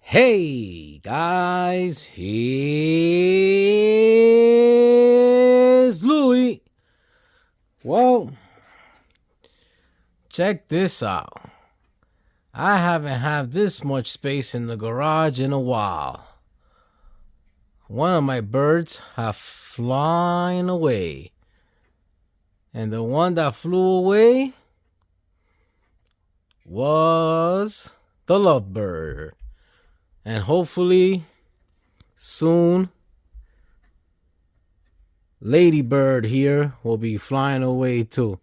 Hey guys, here's Louie. Well, check this out. I haven't had this much space in the garage in a while. One of my birds have flown away. And the one that flew away was the lovebird. And hopefully soon Ladybird here will be flying away too.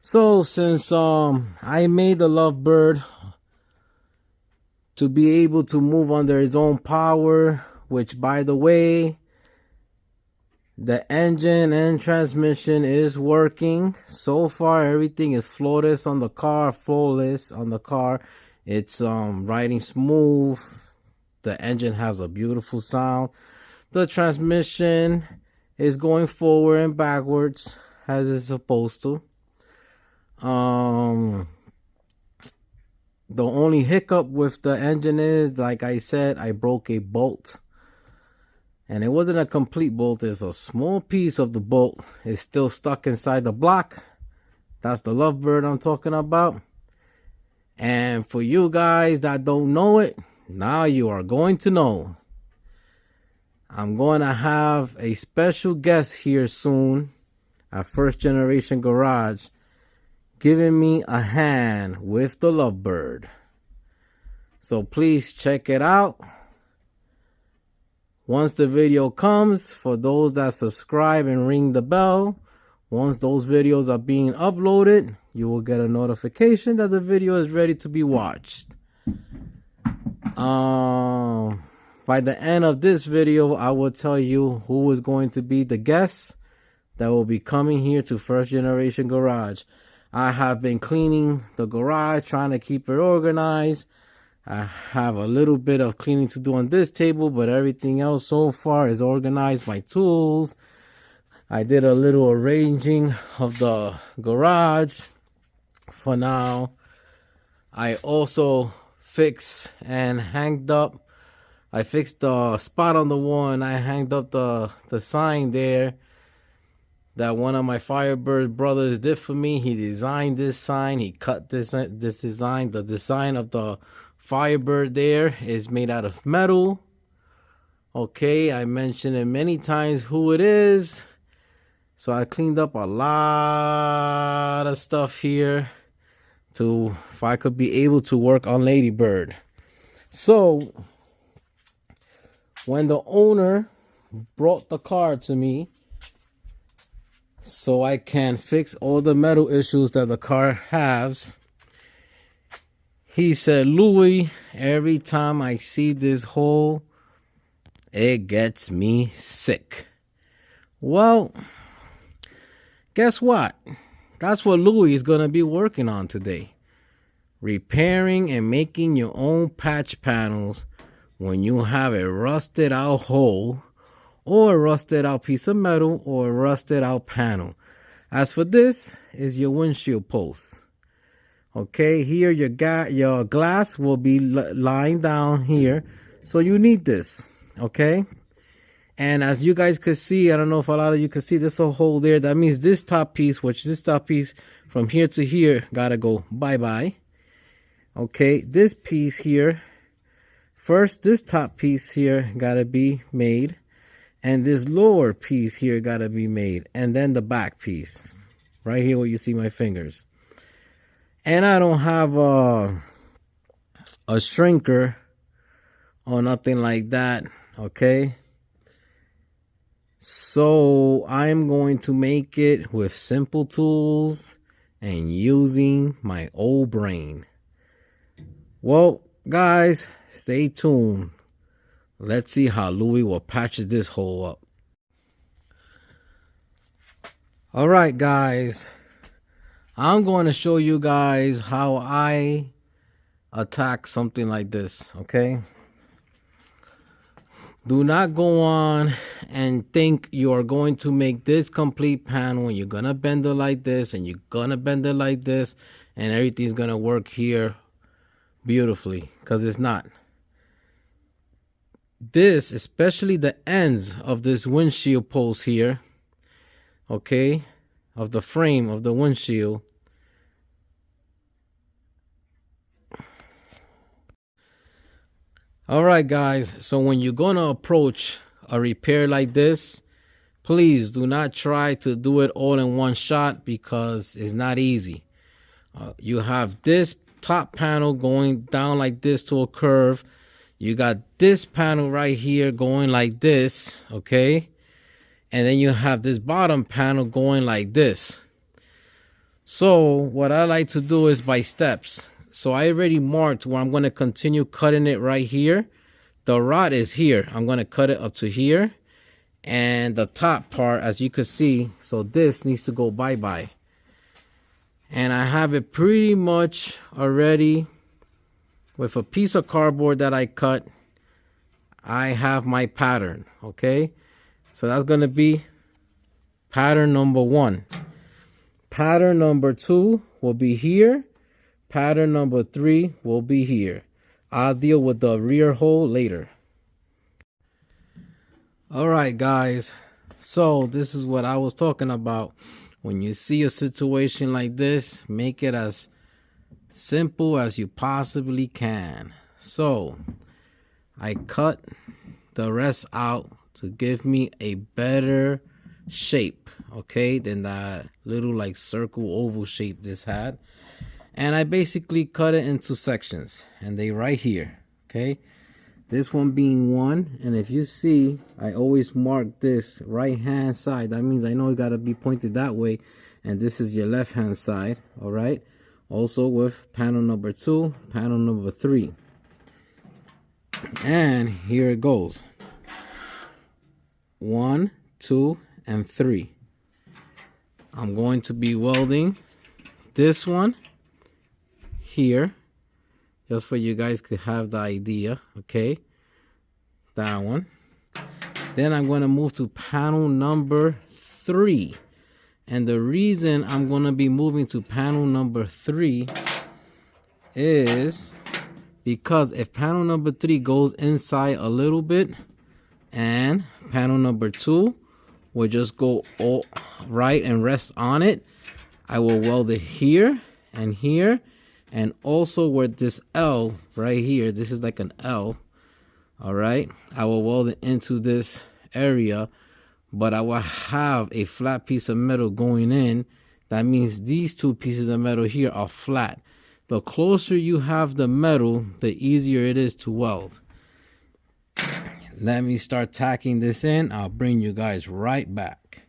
So since I made the lovebird to be able to move under his own power, which by the way, the engine and transmission is working. So far everything is flawless on the car, It's riding smooth. The engine has a beautiful sound. The transmission is going forward and backwards as it's supposed to. The only hiccup with the engine is, like I said, I broke a bolt. And it wasn't a complete bolt. It's a small piece of the bolt. It's still stuck inside the block. That's the lovebird I'm talking about. And for you guys that don't know it, now you are going to know. I'm going to have a special guest here soon at First Generation Garage giving me a hand with the lovebird. So please check it out. Once the video comes, for those that subscribe and ring the bell, once those videos are being uploaded, you will get a notification that the video is ready to be watched. By the end of this video, I will tell you who is going to be the guest that will be coming here to First Generation Garage. I have been cleaning the garage, trying to keep it organized. I have a little bit of cleaning to do on this table, but everything else so far is organized. My tools. I did a little arranging of the garage for now. I also fixed and hanged up. I fixed the spot on the wall and I hanged up the sign there that one of my Firebird brothers did for me. He designed this sign. He cut this design. The design of the Firebird there is made out of metal. Okay, I mentioned it many times who it is. So I cleaned up a lot of stuff here to, if I could be able to work on Ladybird. So when the owner brought the car to me so I can fix all the metal issues that the car has, he said, Louie, every time I see this hole, it gets me sick. Well, guess what? That's what Louie is going to be working on today. Repairing and making your own patch panels when you have a rusted out hole or a rusted out piece of metal or a rusted out panel. As for this is your windshield post. Okay, here your glass will be lying down here. So you need this, okay? And as you guys could see, I don't know if a lot of you could see, there's a hole there. That means this top piece, which this top piece from here to here, gotta go bye-bye. Okay, this piece here, first this top piece here gotta be made. And this lower piece here gotta be made. And then the back piece, right here where you see my fingers. And I don't have a shrinker or nothing like that, okay? So I'm going to make it with simple tools and using my old brain. Well, guys, stay tuned. Let's see how Louie will patch this hole up. All right, guys. I'm going to show you guys how I attack something like this, okay? Do not go on and think you are going to make this complete panel and you're going to bend it like this and you're going to bend it like this and everything's going to work here beautifully, because it's not. this, especially the ends of this windshield post here, okay, of the frame of the windshield, all right guys, so when you're gonna approach a repair like this, please do not try to do it all in one shot, because it's not easy. You have this top panel going down like this to a curve. You got this panel right here going like this, okay? And then you have this bottom panel going like this. So what I like to do is by steps. So I already marked where I'm going to continue cutting it right here. The rod is here. I'm going to cut it up to here. And the top part, as you can see, so this needs to go bye-bye. And I have it pretty much already with a piece of cardboard that I cut. I have my pattern, okay? So that's going to be pattern number 1. Pattern number 2 will be here. Pattern number 3 will be here. I'll deal with the rear hole later. All right, guys. So this is what I was talking about. When you see a situation like this, make it as simple as you possibly can. So I cut the rest out to give me a better shape, okay, than that little like circle oval shape this had. And I basically cut it into sections, and they right here, okay, this one being 1. And if you see, I always mark this right hand side. That means I know it got to be pointed that way, and this is your left hand side. All right, also with panel number 2, panel number 3, and here it goes. 1, 2, and 3. I'm going to be welding this one here, just for you guys could have the idea, okay? That one. Then I'm going to move to panel number 3. And the reason I'm going to be moving to panel number 3 is because if panel number 3 goes inside a little bit, and panel number 2 will just go all right and rest on it, I will weld it here and here, and also where this L right here, this is like an L, all right, I will weld it into this area, but I will have a flat piece of metal going in. That means these 2 pieces of metal here are flat. The closer you have the metal, the easier it is to weld. Let me start tacking this in. I'll bring you guys right back.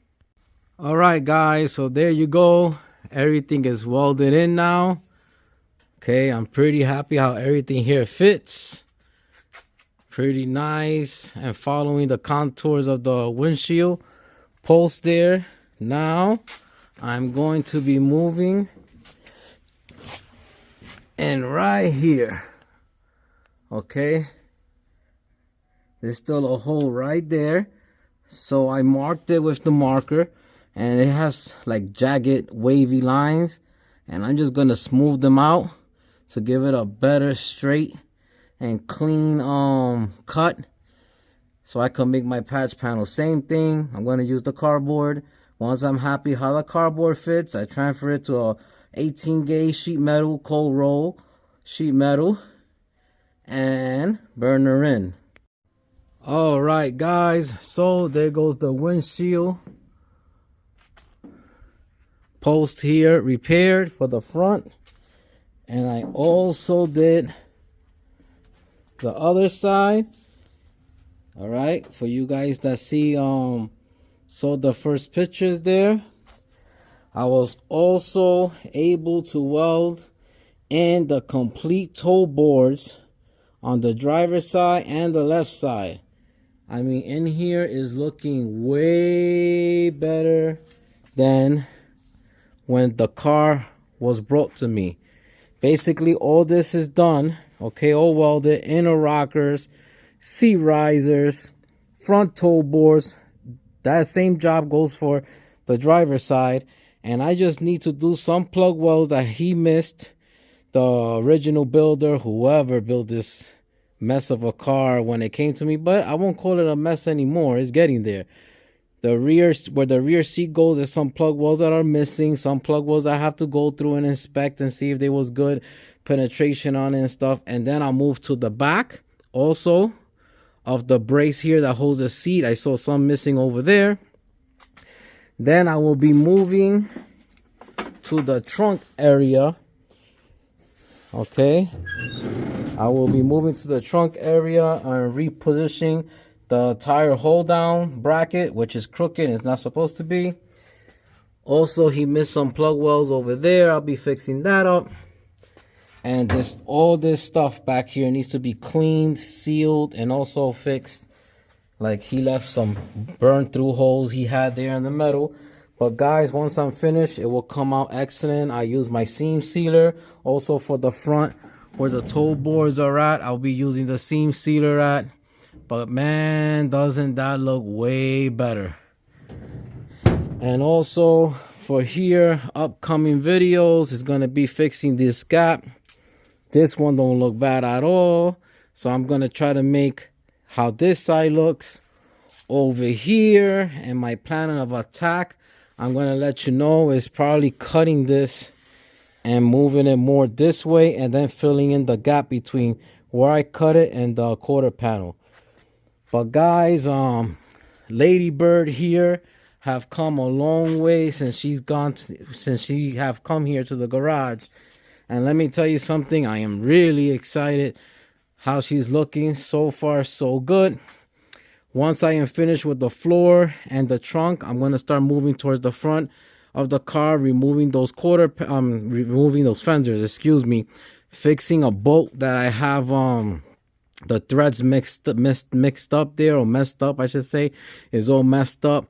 All right, guys, so there you go. Everything is welded in now. Okay, I'm pretty happy how everything here fits. Pretty nice, and following the contours of the windshield post there. Now I'm going to be moving and right here, okay, there's still a hole right there, so I marked it with the marker, and it has like jagged wavy lines, and I'm just gonna smooth them out to give it a better straight and clean cut, so I can make my patch panel. Same thing, I'm going to use the cardboard. Once I'm happy how the cardboard fits, I transfer it to a 18 gauge sheet metal, cold roll sheet metal, and burner in. All right, guys, so there goes the windshield post here repaired for the front. And I also did the other side. All right, for you guys that see saw the first pictures there, I was also able to weld in the complete toe boards on the driver's side and the left side. I mean, in here is looking way better than when the car was brought to me. Basically, all this is done, okay, all welded, inner rockers, seat risers, front toe boards. That same job goes for the driver's side. And I just need to do some plug welds that he missed. The original builder, whoever built this mess of a car when it came to me, but I won't call it a mess anymore. It's getting there. The rear, where the rear seat goes, there's some plug wells that are missing. Some plug wells I have to go through and inspect and see if they was good penetration on it and stuff. And then I'll move to the back also of the brace here that holds the seat. I saw some missing over there. Then I will be moving to the trunk area. Okay, I will be moving to the trunk area and repositioning the tire hold down bracket, which is crooked. It's not supposed to be. Also, he missed some plug wells over there. I'll be fixing that up. And this, all this stuff back here needs to be cleaned, sealed, and also fixed. Like, he left some burn through holes he had there in the metal. But guys, once I'm finished, it will come out excellent. I use my seam sealer. Also for the front where the toe boards are at, I'll be using the seam sealer at. But man, doesn't that look way better. And also for here, upcoming videos is going to be fixing this gap. This one don't look bad at all. So I'm going to try to make how this side looks over here. And my plan of attack, I'm going to let you know, is probably cutting this and moving it more this way, and then filling in the gap between where I cut it and the quarter panel. But guys, Lady Bird here have come a long way since she have come here to the garage. And let me tell you something, I am really excited how she's looking. So far, so good. Once I am finished with the floor and the trunk, I'm going to start moving towards the front of the car, removing those fenders, excuse me, fixing a bolt that I have the threads mixed up there, or messed up I should say, is all messed up,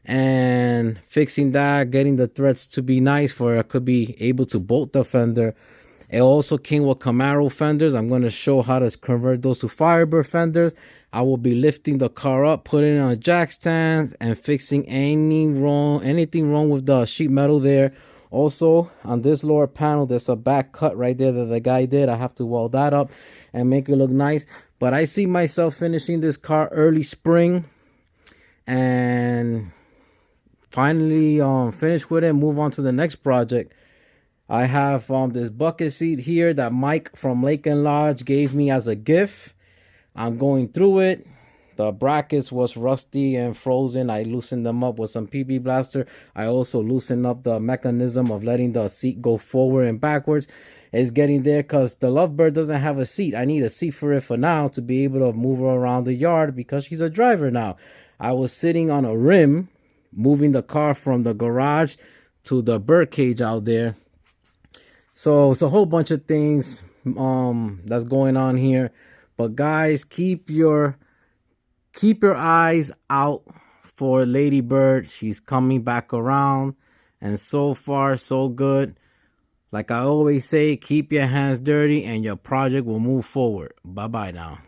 and fixing that, getting the threads to be nice for I could be able to bolt the fender. It also came with Camaro fenders. I'm going to show how to convert those to Firebird fenders. I will be lifting the car up, putting it on a jack stand, and fixing anything wrong with the sheet metal there. Also, on this lower panel, there's a back cut right there that the guy did. I have to weld that up and make it look nice. But I see myself finishing this car early spring and finally finish with it, move on to the next project. I have this bucket seat here that Mike from Lake and Lodge gave me as a gift. I'm going through it. The brackets was rusty and frozen. I loosened them up with some PB Blaster. I also loosened up the mechanism of letting the seat go forward and backwards. It's getting there because the Lovebird doesn't have a seat. I need a seat for it for now to be able to move her around the yard because she's a driver now. I was sitting on a rim, moving the car from the garage to the bird cage out there. So it's a whole bunch of things that's going on here. But guys, keep your eyes out for Lady Bird. She's coming back around, and so far so good. Like I always say, keep your hands dirty and your project will move forward. Bye bye now.